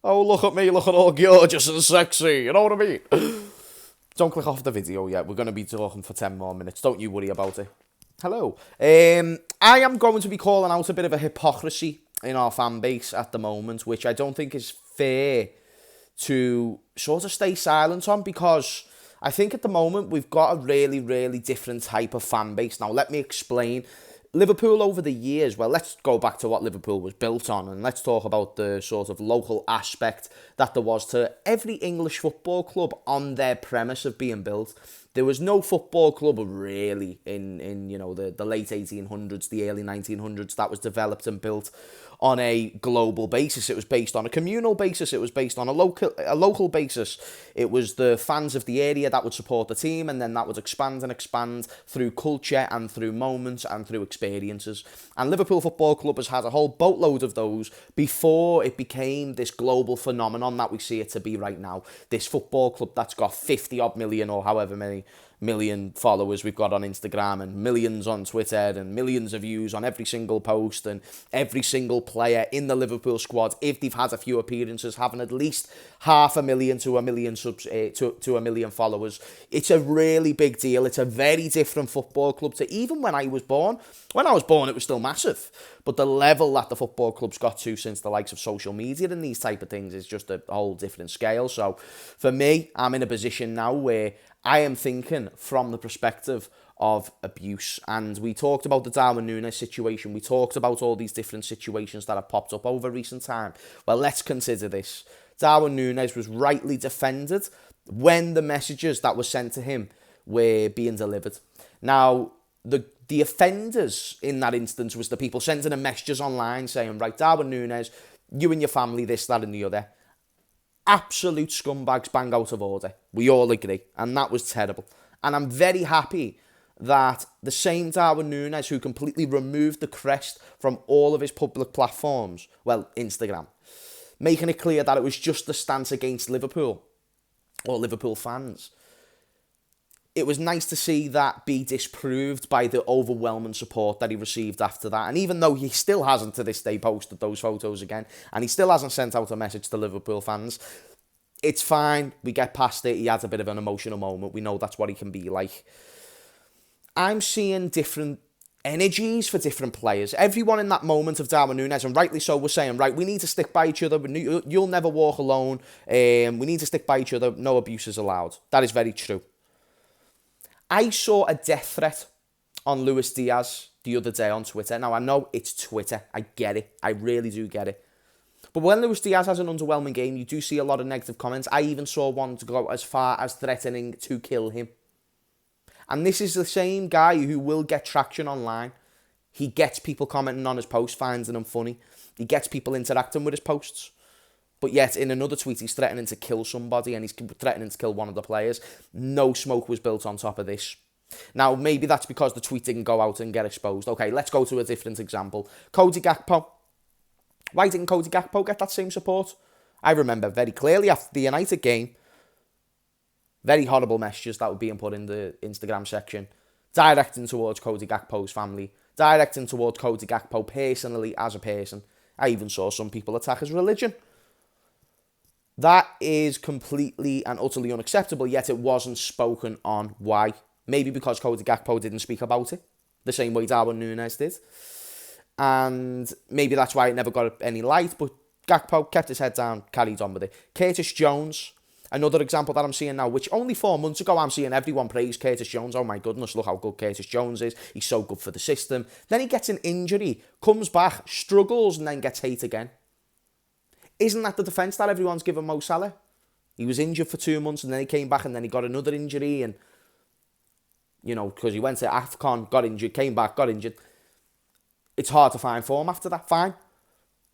Oh, look at me, looking all gorgeous and sexy, you know what I mean? Don't click off the video yet, we're going to be talking for 10 more minutes, don't you worry about it. Hello. I am going to be calling out a bit of a hypocrisy in our fan base at the moment, which I don't think is fair to sort of stay silent on, because I think at the moment we've got a really, really different type of fan base. Now, let me explain. Liverpool over the years, well, let's go back to what Liverpool was built on, and let's talk about the sort of local aspect that there was to every English football club on their premise of being built. There was no football club really in you know, the late 1800s, the early 1900s that was developed and built on a global basis. It was based on a communal basis. It was based on a local basis. It was the fans of the area that would support the team, and then that would expand and expand through culture and through moments and through experiences. And Liverpool Football Club has had a whole boatload of those before it became this global phenomenon that we see it to be right now. This football club that's got 50 odd million or however many million followers we've got on Instagram, and millions on Twitter, and millions of views on every single post, and every single player in the Liverpool squad, if they've had a few appearances, having at least 500,000 to 1 million subs to 1 million followers. It's a really big deal. It's a very different football club to even when I was born. When I was born, it was still massive, but the level that the football club's got to since the likes of social media and these type of things is just a whole different scale. So for me, I'm in a position now where I am thinking from the perspective of abuse. And we talked about the Darwin Núñez situation. We talked about all these different situations that have popped up over recent time. Well, let's consider this. Darwin Núñez was rightly defended when the messages that were sent to him were being delivered. Now, the offenders in that instance was the people sending him messages online saying, right, Darwin Núñez, you and your family, this, that and the other. Absolute scumbags, bang out of order. We all agree. And that was terrible. And I'm very happy that the same Darwin Núñez, who completely removed the crest from all of his public platforms, well, Instagram, making it clear that it was just the stance against Liverpool or Liverpool fans. It was nice to see that be disproved by the overwhelming support that he received after that. And even though he still hasn't to this day posted those photos again, and he still hasn't sent out a message to Liverpool fans, it's fine. We get past it. He had a bit of an emotional moment. We know that's what he can be like. I'm seeing different energies for different players. Everyone in that moment of Darwin Núñez, and rightly so, was saying, right, we need to stick by each other. You'll never walk alone. We need to stick by each other. No abuse is allowed. That is very true. I saw a death threat on Luis Diaz the other day on Twitter. Now, I know it's Twitter. I get it. I really do get it. But when Luis Diaz has an underwhelming game, you do see a lot of negative comments. I even saw one to go as far as threatening to kill him. And this is the same guy who will get traction online. He gets people commenting on his posts, finding them funny. He gets people interacting with his posts. But yet, in another tweet, he's threatening to kill somebody, and he's threatening to kill one of the players. No smoke was built on top of this. Now, maybe that's because the tweet didn't go out and get exposed. Okay, let's go to a different example. Cody Gakpo. Why didn't Cody Gakpo get that same support? I remember very clearly after the United game, very horrible messages that were being put in the Instagram section, directing towards Cody Gakpo's family, directing towards Cody Gakpo personally as a person. I even saw some people attack his religion. That is completely and utterly unacceptable, yet it wasn't spoken on. Why? Maybe because Cody Gakpo didn't speak about it, the same way Darwin Núñez did. And maybe that's why it never got any light, but Gakpo kept his head down, carried on with it. Curtis Jones, another example that I'm seeing now, which only 4 months ago I'm seeing everyone praise Curtis Jones. Oh my goodness, look how good Curtis Jones is. He's so good for the system. Then he gets an injury, comes back, struggles, and then gets hate again. Isn't that the defence that everyone's given Mo Salah? He was injured for 2 months and then he came back and then he got another injury, and, you know, because he went to AFCON, got injured, came back, got injured. It's hard to find form after that, fine.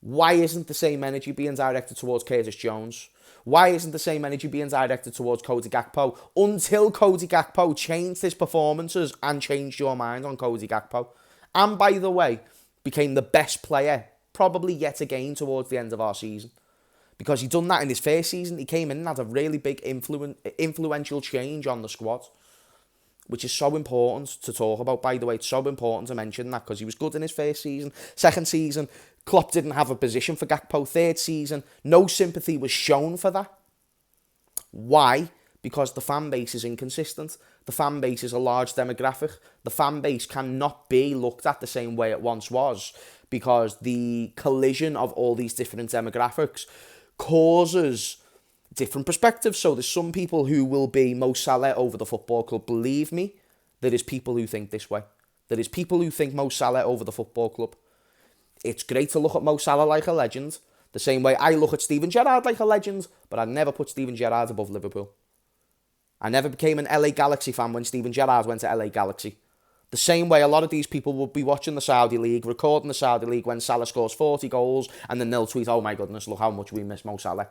Why isn't the same energy being directed towards Curtis Jones? Why isn't the same energy being directed towards Cody Gakpo? Until Cody Gakpo changed his performances and changed your mind on Cody Gakpo. And by the way, became the best player probably yet again towards the end of our season. Because he done that in his first season. He came in and had a really big influential change on the squad. which is so important to talk about, by the way. It's so important to mention that because he was good in his first season. Second season, Klopp didn't have a position for Gakpo. Third season, no sympathy was shown for that. Why? Because the fan base is inconsistent. The fan base is a large demographic. The fan base cannot be looked at the same way it once was because the collision of all these different demographics causes different perspectives. So there's some people who will be Mo Salah over the football club. Believe me, there is people who think this way. There is people who think Mo Salah over the football club. It's great to look at Mo Salah like a legend, the same way I look at Steven Gerrard like a legend, but I'd never put Steven Gerrard above Liverpool. I never became an LA Galaxy fan when Steven Gerrard went to LA Galaxy. The same way a lot of these people will be watching the Saudi League, recording the Saudi League when Salah scores 40 goals, and then they'll tweet, oh my goodness, look how much we miss Mo Salah.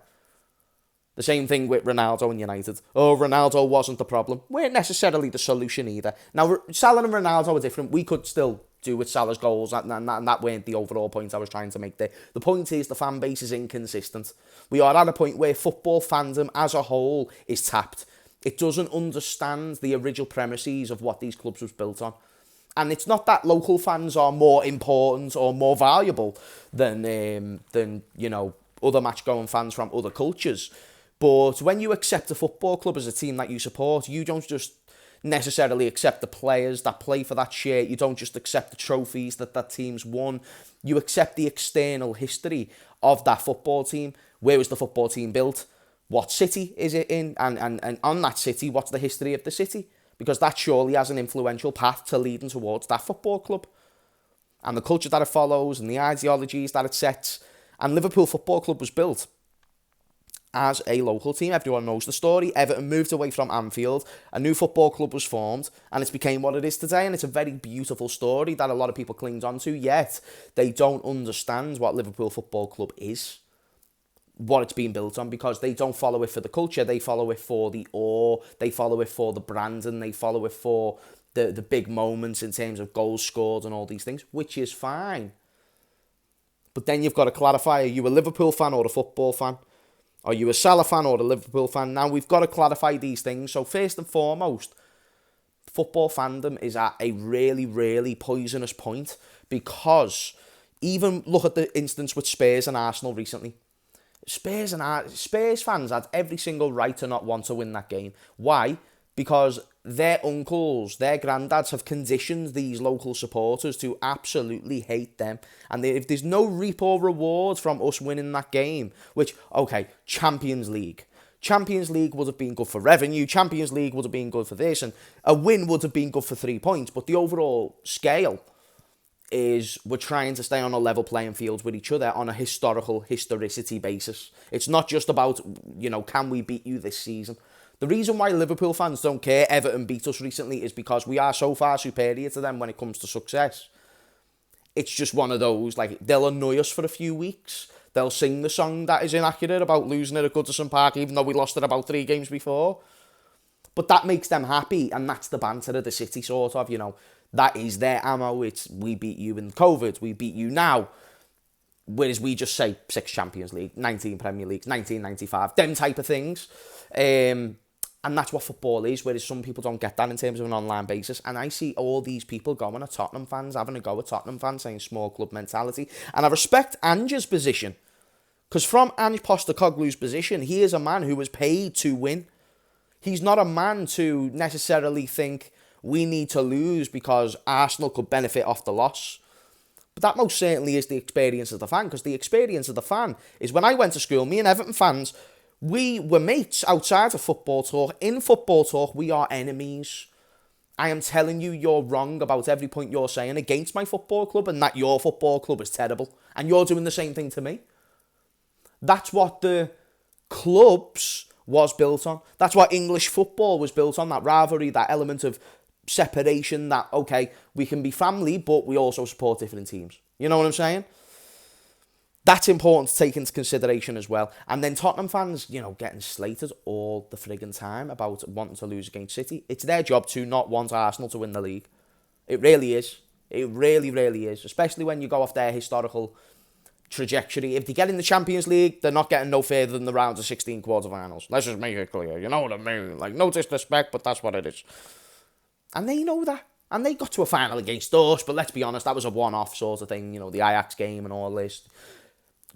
The same thing with Ronaldo and United. Oh, Ronaldo wasn't the problem. Weren't necessarily the solution either. Now, Salah and Ronaldo are different. We could still do with Salah's goals, and that weren't the overall point I was trying to make there. The point is the fan base is inconsistent. We are at a point where football fandom as a whole is tapped. It doesn't understand the original premises of what these clubs was built on. And it's not that local fans are more important or more valuable than other match-going fans from other cultures. But when you accept a football club as a team that you support, you don't just necessarily accept the players that play for that shirt. You don't just accept the trophies that team's won. You accept the external history of that football team. Where was the football team built? What city is it in? And on that city, what's the history of the city? Because that surely has an influential path to leading towards that football club. And the culture that it follows and the ideologies that it sets. And Liverpool Football Club was built as a local team. Everyone knows the story. Everton moved away from Anfield. A new football club was formed and it's became what it is today. And it's a very beautiful story that a lot of people cling on to, yet they don't understand what Liverpool Football Club is, what it's been built on, because they don't follow it for the culture. They follow it for the awe. They follow it for the brand, and they follow it for the big moments in terms of goals scored and all these things, which is fine. But then you've got to clarify, are you a Liverpool fan or a football fan? Are you a Salah fan or a Liverpool fan? Now, we've got to clarify these things. So first and foremost, football fandom is at a really, really poisonous point, because even look at the instance with Spurs and Arsenal recently. Spurs fans had every single right to not want to win that game. Why? Because their uncles, their granddads have conditioned these local supporters to absolutely hate them. And if there's no reap or reward from us winning that game, which, okay, Champions League would have been good for revenue, Champions League would have been good for this, and a win would have been good for 3 points, but the overall scale is we're trying to stay on a level playing field with each other on a historicity basis. It's not just about, can we beat you this season? The reason why Liverpool fans don't care Everton beat us recently is because we are so far superior to them when it comes to success. It's just one of those, they'll annoy us for a few weeks. They'll sing the song that is inaccurate about losing it at Goodison Park, even though we lost it about 3 games before. But that makes them happy, and that's the banter of the city, sort of, That is their ammo. It's, we beat you in COVID, we beat you now. Whereas we just say 6 Champions League, 19 Premier Leagues, 1995, them type of things. And that's what football is, whereas some people don't get that in terms of an online basis. And I see all these people going at Tottenham fans, having a go at Tottenham fans, saying small club mentality. And I respect Ange's position, because from Ange Postecoglou's position, he is a man who was paid to win. He's not a man to necessarily think we need to lose because Arsenal could benefit off the loss. But that most certainly is the experience of the fan, because the experience of the fan is when I went to school, me and Everton fans, we were mates outside of football talk. In football talk, we are enemies. I am telling you, you're wrong about every point you're saying against my football club, and that your football club is terrible. And you're doing the same thing to me. That's what the clubs was built on. That's what English football was built on, that rivalry, that element of separation, that, okay, we can be family, but we also support different teams. You know what I'm saying? That's important to take into consideration as well. And then Tottenham fans, getting slated all the friggin' time about wanting to lose against City. It's their job to not want Arsenal to win the league. It really is. It really, really is. Especially when you go off their historical trajectory. If they get in the Champions League, they're not getting no further than the rounds of 16 quarterfinals. Let's just make it clear. You know what I mean? No disrespect, but that's what it is. And they know that. And they got to a final against us, but let's be honest, that was a one-off sort of thing, the Ajax game and all this.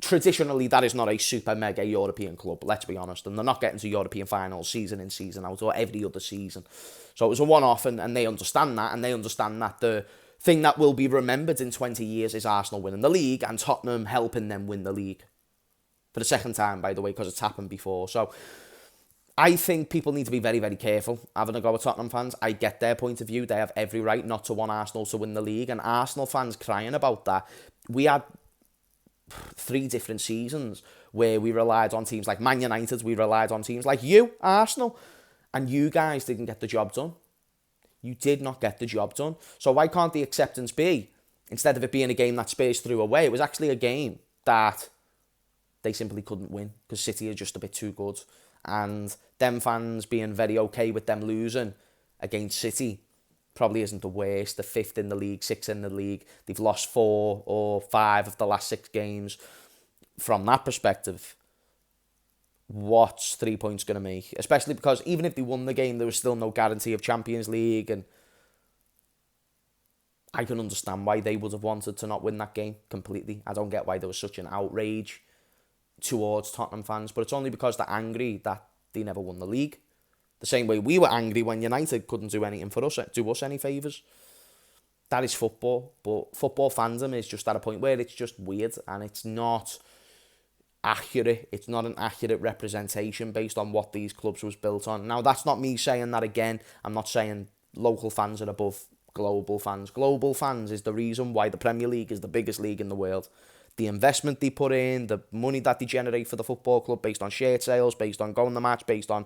Traditionally, that is not a super mega European club, let's be honest. And they're not getting to European finals season in, season out, or every other season. So it was a one-off, and they understand that, and they understand that the thing that will be remembered in 20 years is Arsenal winning the league and Tottenham helping them win the league. For the second time, by the way, because it's happened before. So I think people need to be very, very careful having a go at Tottenham fans. I get their point of view. They have every right not to want Arsenal to win the league. And Arsenal fans crying about that. We had 3 different seasons where we relied on teams like Man United. We relied on teams like you, Arsenal. And you guys didn't get the job done. You did not get the job done. So why can't the acceptance be, instead of it being a game that Spurs threw away, it was actually a game that they simply couldn't win because City are just a bit too good. And them fans being very okay with them losing against City probably isn't the worst. They're 5th in the league, 6th in the league. They've lost 4 or 5 of the last 6 games. From that perspective, what's 3 points going to make? Especially because even if they won the game, there was still no guarantee of Champions League. And I can understand why they would have wanted to not win that game completely. I don't get why there was such an outrage towards Tottenham fans, but it's only because they're angry that they never won the league. The same way we were angry when United couldn't do anything for us, do us any favours. That is football, but football fandom is just at a point where it's just weird and it's not accurate. It's not an accurate representation based on what these clubs was built on. Now, that's not me saying that again. I'm not saying local fans are above global fans. Global fans is the reason why the Premier League is the biggest league in the world. The investment they put in, the money that they generate for the football club based on shirt sales, based on going to the match, based on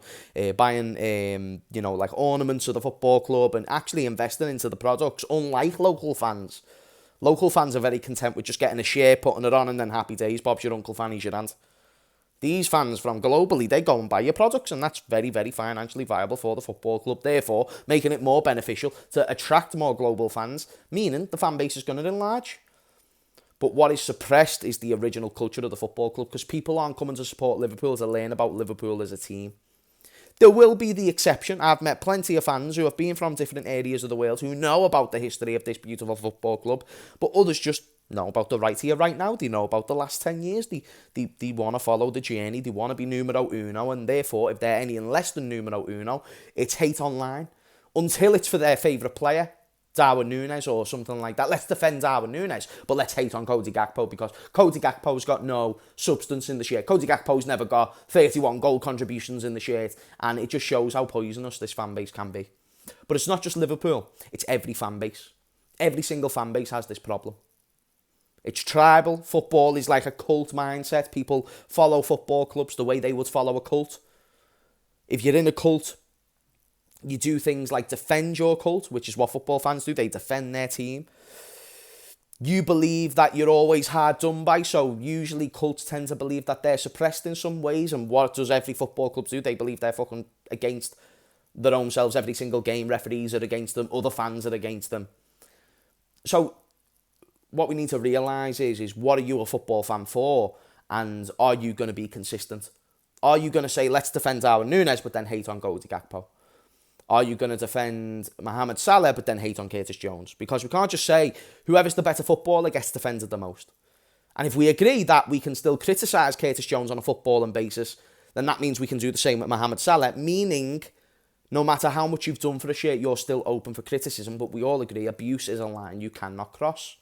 buying, like ornaments of the football club and actually investing into the products, unlike local fans. Local fans are very content with just getting a shirt, putting it on and then happy days, Bob's your uncle, Fanny's your aunt. These fans from globally, they go and buy your products and that's very, very financially viable for the football club, therefore making it more beneficial to attract more global fans, meaning the fan base is going to enlarge. But what is suppressed is the original culture of the football club because people aren't coming to support Liverpool to learn about Liverpool as a team. There will be the exception. I've met plenty of fans who have been from different areas of the world who know about the history of this beautiful football club, but others just know about the right here, right now. They know about the last 10 years. They want to follow the journey. They want to be numero uno, and therefore, if they're anything less than numero uno, it's hate online. Until it's for their favourite player, Darwin Núñez or something like that. Let's defend Darwin Núñez, but let's hate on Cody Gakpo because Cody Gakpo's got no substance in the shirt. Cody Gakpo's never got 31 goal contributions in the shirt, and it just shows how poisonous this fan base can be. But it's not just Liverpool, it's every fan base. Every single fan base has this problem. It's tribal. Football is like a cult mindset. People follow football clubs the way they would follow a cult. If you're in a cult, you do things like defend your cult, which is what football fans do. They defend their team. You believe that you're always hard done by, so usually cults tend to believe that they're suppressed in some ways, and what does every football club do? They believe they're fucking against their own selves every single game. Referees are against them, other fans are against them. So what we need to realise is what are you a football fan for, and are you going to be consistent? Are you going to say, let's defend Darwin Núñez, but then hate on Cody Gakpo? Are you going to defend Mohamed Salah but then hate on Curtis Jones? Because we can't just say whoever's the better footballer gets defended the most. And if we agree that we can still criticise Curtis Jones on a footballing basis, then that means we can do the same with Mohamed Salah, meaning no matter how much you've done for a shirt, you're still open for criticism, but we all agree abuse is a line you cannot cross.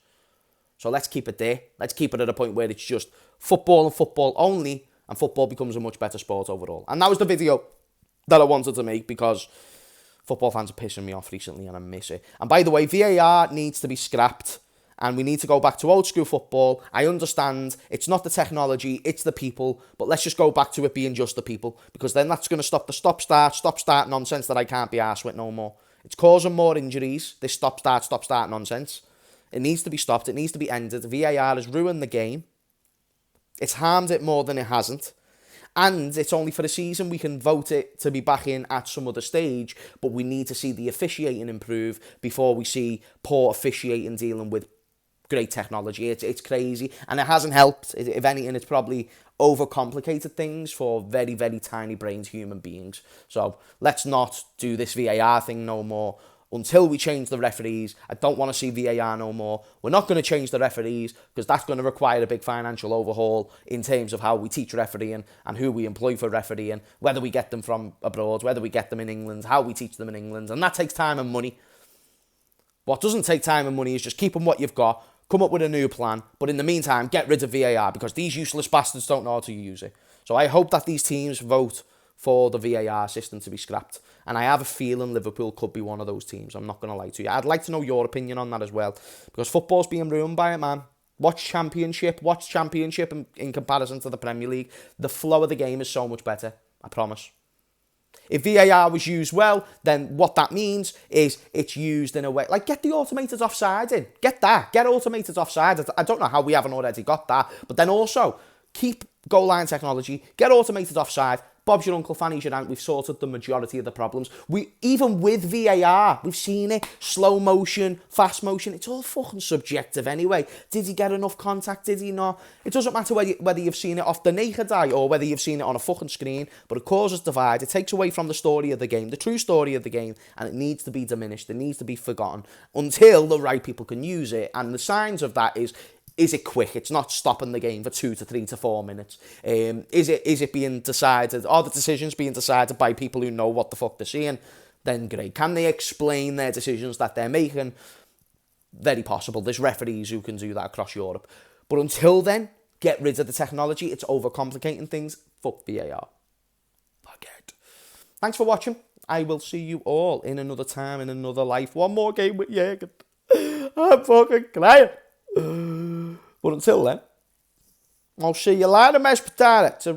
So let's keep it there. Let's keep it at a point where it's just football and football only, and football becomes a much better sport overall. And that was the video that I wanted to make because football fans are pissing me off recently and I miss it. And by the way, VAR needs to be scrapped and we need to go back to old school football. I understand it's not the technology, it's the people, but let's just go back to it being just the people, because then that's going to stop the stop-start nonsense that I can't be arsed with no more. It's causing more injuries, this stop-start nonsense. It needs to be stopped, it needs to be ended. VAR has ruined the game. It's harmed it more than it hasn't. And it's only for a season. We can vote it to be back in at some other stage, but we need to see the officiating improve before we see poor officiating dealing with great technology. It's crazy, and it hasn't helped. If anything, it's probably overcomplicated things for very, very tiny brained human beings. So let's not do this VAR thing no more. Until we change the referees, I don't want to see VAR no more. We're not going to change the referees because that's going to require a big financial overhaul in terms of how we teach refereeing and who we employ for refereeing, whether we get them from abroad, whether we get them in England, how we teach them in England. And that takes time and money. What doesn't take time and money is just keeping what you've got, come up with a new plan, but in the meantime, get rid of VAR because these useless bastards don't know how to use it. So I hope that these teams vote for the VAR system to be scrapped. And I have a feeling Liverpool could be one of those teams. I'm not going to lie to you. I'd like to know your opinion on that as well. Because football's being ruined by it, man. Watch Championship in comparison to the Premier League. The flow of the game is so much better. I promise. If VAR was used well, then what that means is it's used in a way... Like, get the automated offside in. Get that. Get automated offside. I don't know how we haven't already got that. But then also, keep goal line technology. Get automated offside. Bob's your uncle, Fanny's your aunt. We've sorted the majority of the problems. Even with VAR, we've seen it. Slow motion, fast motion. It's all fucking subjective anyway. Did he get enough contact? Did he not? It doesn't matter whether you've seen it off the naked eye or whether you've seen it on a fucking screen, but it causes divide. It takes away from the story of the game, the true story of the game, and it needs to be diminished. It needs to be forgotten until the right people can use it. And the signs of that is it quick? It's not stopping the game for 2 to 3 to 4 minutes. Is it being decided? Are the decisions being decided by people who know what the fuck they're seeing? Then great. Can they explain their decisions that they're making? Very possible. There's referees who can do that across Europe. But until then, get rid of the technology. It's overcomplicating things. Fuck VAR. Fuck it. Thanks for watching. I will see you all in another time, in another life. One more game with Jürgen. I'm fucking crying. But until then, I'll see you later, mashed potato.